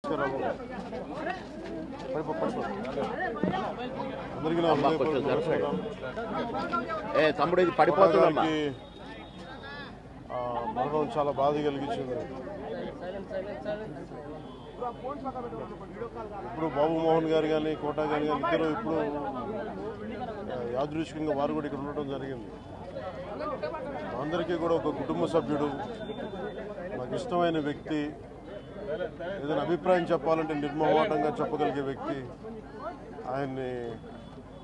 నమస్కారాలు. అందరికీ తమ్ముడు ఇది పడిపోతుందమ్మా. మరణం చాలా బాధ కలిగించింది. ఇప్పుడు బాబు మోహన్ గారు కానీ కోటా గారు కానీ ఇద్దరు ఇప్పుడు యాదృచ్ఛికంగా వారు కూడా ఇక్కడ ఉండటం జరిగింది. అందరికీ కూడా ఒక కుటుంబ సభ్యుడు, నాకు ఇష్టమైన వ్యక్తి, ఏదైనా అభిప్రాయం చెప్పాలంటే నిర్మోహమాటంగా చెప్పగలిగే వ్యక్తి. ఆయన్ని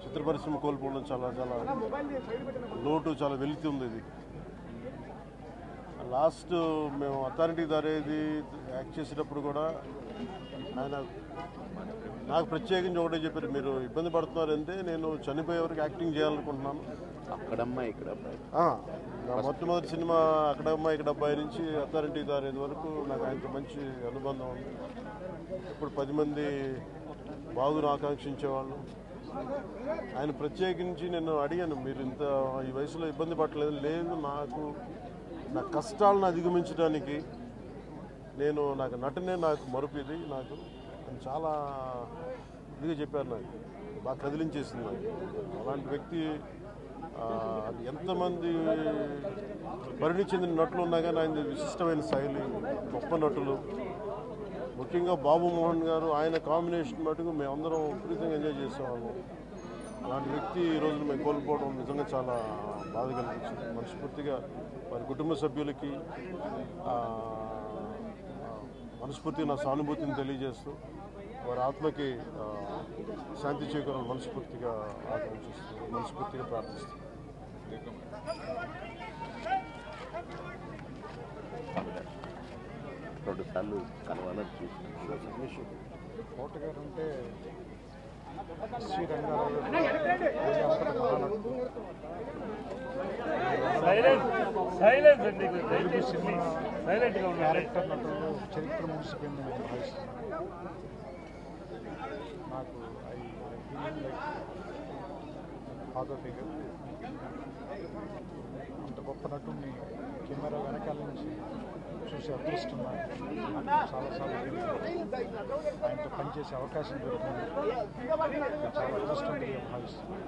చిత్ర పరిశ్రమ కోల్పోవడం చాలా చాలా లోటు, చాలా వెలితి ఉంది. ఇది లాస్ట్ మేము అథారిటీ దారేది యాక్ట్ చేసేటప్పుడు కూడా ఆయన నాకు ప్రత్యేకించి ఒకటే చెప్పారు, మీరు ఇబ్బంది పడుతున్నారంటే నేను చనిపోయే వరకు యాక్టింగ్ చేయాలనుకుంటున్నాను. అక్కడమ్మా ఇక్కడ నా మొట్టమొదటి సినిమా అక్కడమ్మా ఇక్కడ అబ్బాయి నుంచి అథారిటీ దారేది వరకు నాకు ఆయనతో మంచి అనుబంధం ఉంది. ఇప్పుడు 10 మంది బాగును ఆకాంక్షించేవాళ్ళు. ఆయన ప్రత్యేకించి నేను అడిగాను, మీరు ఇంత ఈ వయసులో ఇబ్బంది పడలేదు. లేదు, నా కష్టాలను అధిగమించడానికి నాకు నటనే నాకు మరుపుది, నాకు చాలా ఇదిగా చెప్పారు. నాకు బాగా కదిలించేసింది. నాకు అలాంటి వ్యక్తి ఎంతమంది పరిణి చెందిన నటులు ఉన్నా కానీ ఆయన విశిష్టమైన శైలి, గొప్ప నటులు. ముఖ్యంగా బాబు మోహన్ గారు, ఆయన కాంబినేషన్ మటుకు మేమందరం విపరీతంగా ఎంజాయ్ చేసేవాళ్ళం. అలాంటి వ్యక్తి ఈ రోజున మేము కోల్పోవడం నిజంగా చాలా బాధ కలిగించింది. మనస్ఫూర్తిగా వారి కుటుంబ సభ్యులకి మనస్ఫూర్తిగా నా సానుభూతిని తెలియజేస్తూ వారి ఆత్మకి శాంతి చేకూరాలని మనస్ఫూర్తిగా ఆకాంక్షిస్తూ, మనస్ఫూర్తిగా ప్రార్థిస్తూ. రెండు సార్లు కలవాలని చూసి కోట గారు అంటే శ్రీ రంగారావు క్యారెక్టర్ నటులు చరిత్ర ముగిసిపోయిందని నేను భావిస్తున్నాను. నాకు ఫాదర్ ఫిగర్, అంత గొప్ప నటుడిని కెమెరా వెనకాల నుంచి చూసే అదృష్టం నాకు చాలాసార్లు ఆయనతో పనిచేసే అవకాశం దొరికింది. చాలా అదృష్టంగా భావిస్తున్నాను.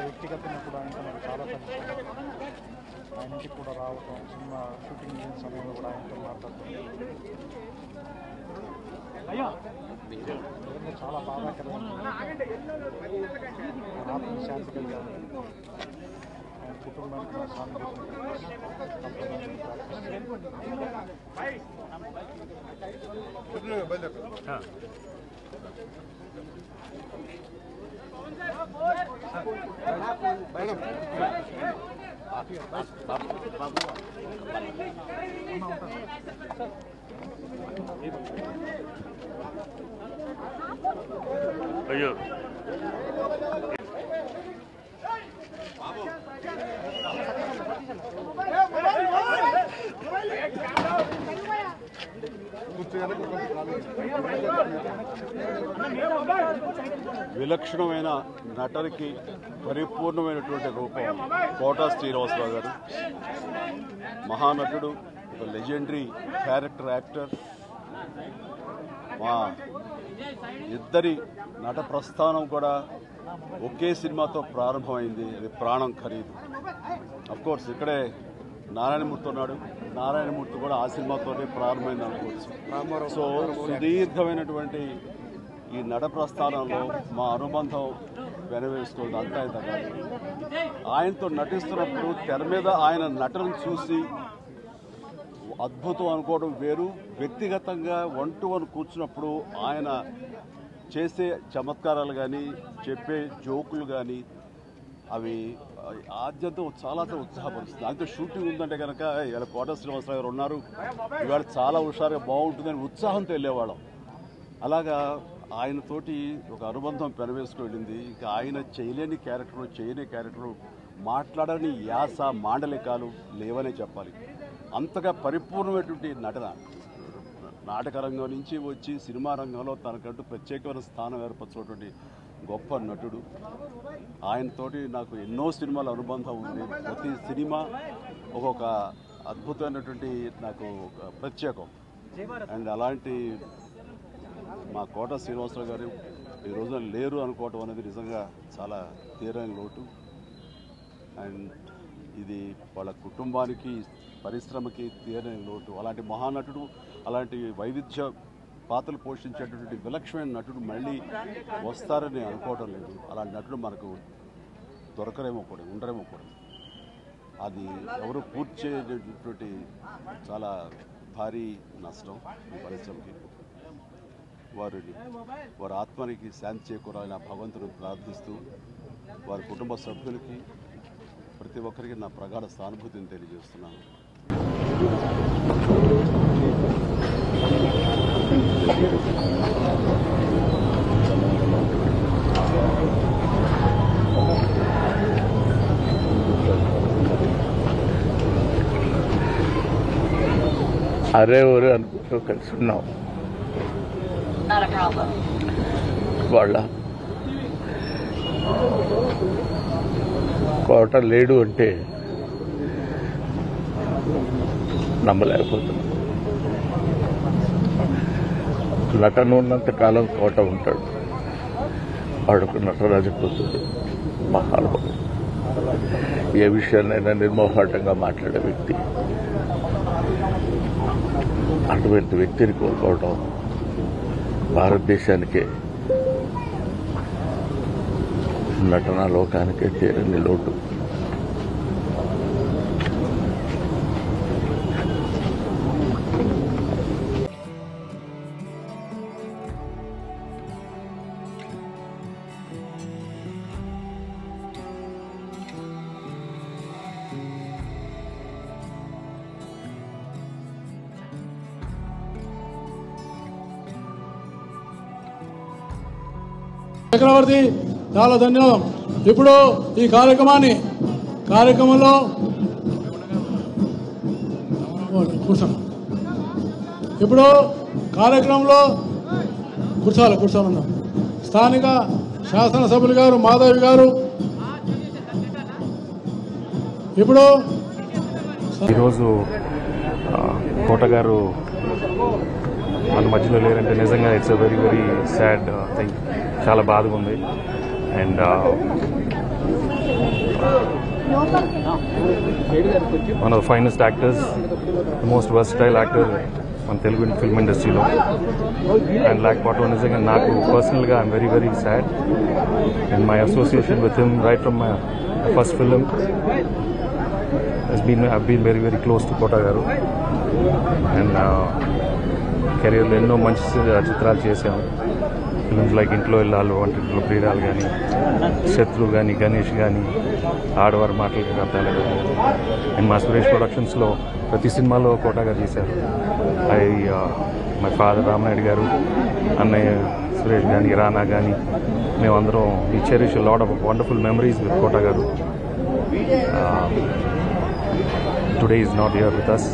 వ్యక్తిగతంగా కూడా ఆయనతో నాకు చాలా పని, ఆయన ఇంటికి కూడా రావటం, సినిమా షూటింగ్ చేసిన సమయంలో కూడా ఆయనతో మాట్లాడటం నిజంగా చాలా బాధాకరంగా. ఆత్మ శాంతి కలిగాను. ఆయన కుటుంబానికి నా సానుభూతి. అయ్యో విలక్షణమైన నటనకి పరిపూర్ణమైనటువంటి రూపం కోటా శ్రీనివాసరావు గారు. మహానటుడు, ఒక లెజెండరీ క్యారెక్టర్ యాక్టర్. మా ఇద్దరి నట ప్రస్థానం కూడా ఒకే సినిమాతో ప్రారంభమైంది. అది ప్రాణం ఖరీదు. అఫ్కోర్స్ ఇక్కడే నారాయణమూర్తి ఉన్నాడు. నారాయణమూర్తి కూడా ఆ సినిమాతోనే ప్రారంభమైంది అనుకోవచ్చు. సో సుదీర్ఘమైనటువంటి ఈ నట ప్రస్థానంలో మా అనుబంధం వెనవేస్తుంది. అంతా ఇంత కాదు. ఆయనతో నటిస్తున్నప్పుడు తెర మీద ఆయన నటనను చూసి అద్భుతం అనుకోవడం వేరు. వ్యక్తిగతంగా 1-to-1 కూర్చున్నప్పుడు ఆయన చేసే చమత్కారాలు కానీ, చెప్పే జోకులు కానీ, అవి ఆద్యంతో చాలా ఉత్సాహపరుస్తుంది. దాంతో షూటింగ్ ఉందంటే కనుక ఇవాళ కోట శ్రీనివాసరావు గారు ఉన్నారు, ఇవాళ చాలా హుషారుగా బాగుంటుందని ఉత్సాహంతో వెళ్ళేవాళ్ళం. అలాగా ఆయనతోటి ఒక అనుబంధం పెనవేసుకు వెళ్ళింది. ఇంకా ఆయన చేయలేని క్యారెక్టరు, చేయని క్యారెక్టరు, మాట్లాడని యాస, మాండలికాలు లేవనే చెప్పాలి. అంతగా పరిపూర్ణమైనటువంటి నటన. నాటక రంగం నుంచి వచ్చి సినిమా రంగంలో తనకంటూ ప్రత్యేకమైన స్థానం ఏర్పరచినటువంటి గొప్ప నటుడు. ఆయనతోటి నాకు ఎన్నో సినిమాల అనుబంధం ఉంది. ప్రతి సినిమా ఒక్కొక్క అద్భుతమైనటువంటి నాకు ప్రత్యేకం. అండ్ అలాంటి మా కోట శ్రీనివాసరావు గారు ఈ రోజున లేరు అనుకోవటం అనేది నిజంగా చాలా తీరని లోటు. అండ్ ఇది వాళ్ళ కుటుంబానికి పరిశ్రమకి తీరని లోటు. అలాంటి మహానటుడు, అలాంటి వైవిధ్య పాత్రలు పోషించేటటువంటి విలక్షణమైన నటుడు మళ్ళీ వస్తారని అనుకోవటం లేదు. అలాంటి నటుడు మనకు దొరకరేమో కూడా, ఉండరేమో కూడా. అది ఎవరు పూర్తి చేయటువంటి చాలా భారీ నష్టం ఈ పరిశ్రమకి. వారి ఆత్మనికి శాంతి చేకూరాలని ఆ భగవంతుని ప్రార్థిస్తూ వారి కుటుంబ సభ్యులకి ప్రతి ఒక్కరికి నా ప్రగాఢ సానుభూతిని తెలియజేస్తున్నాను. అరే ఊరు అనుకుంటూ కలిసి ఉన్నాం. వాళ్ళ కోట లేడు అంటే నమ్మలేకపోతున్నాం. నటన ఉన్నంత కాలం కోట ఉంటాడు. వాడుకు నటరాజ కూతుడు, మహానుభావుడు, ఏ విషయాన్నైనా నిర్మోహాటంగా మాట్లాడే వ్యక్తి. అటువంటి వ్యక్తిని కోల్పోవడం భారతదేశానికే, నటనా లోకానికే తీరని లోటు. చక్రవర్తి చాలా ధన్యవాదం. ఇప్పుడు ఈ కార్యక్రమంలో కూర్చోండి. ఇప్పుడు కార్యక్రమంలో కూర్చోాలన్నాం. స్థానిక శాసనసభ్యులు గారు మాధవి గారు ఇప్పుడు ఈరోజు కోట గారు మన మధ్యలో లేరంటే నిజంగా it's very very sad thing. చాలా బాధగా ఉంది. And one of the finest actors, the most versatile actor మన తెలుగు ఫిల్మ్ ఇండస్ట్రీలో. అండ్ లేకపోవడం నిజంగా నాకు పర్సనల్గా I'm very very sad. And my association with him right from my first film I've been very very close to కోట గారు. And కెరీర్లో ఎన్నో మంచి చిత్రాలు చేశాము. ఫిల్మ్స్ లైక్ ఇంట్లో ఇల్లాలు, వంటింట్లో ప్రియురాలు కానీ, శత్రు కానీ, గణేష్ కానీ, ఆడవారి మాటలకి అర్థాలు కానీ. అండ్ మా సురేష్ ప్రొడక్షన్స్లో ప్రతి సినిమాలో కోట గారు చేశారు. మై ఫాదర్ రామనాయుడు గారు, అన్నయ్య సురేష్ కానీ, రానా కానీ, మేమందరం ఈ cherish lot of wonderful memories with Kota garu. Today is not here with us.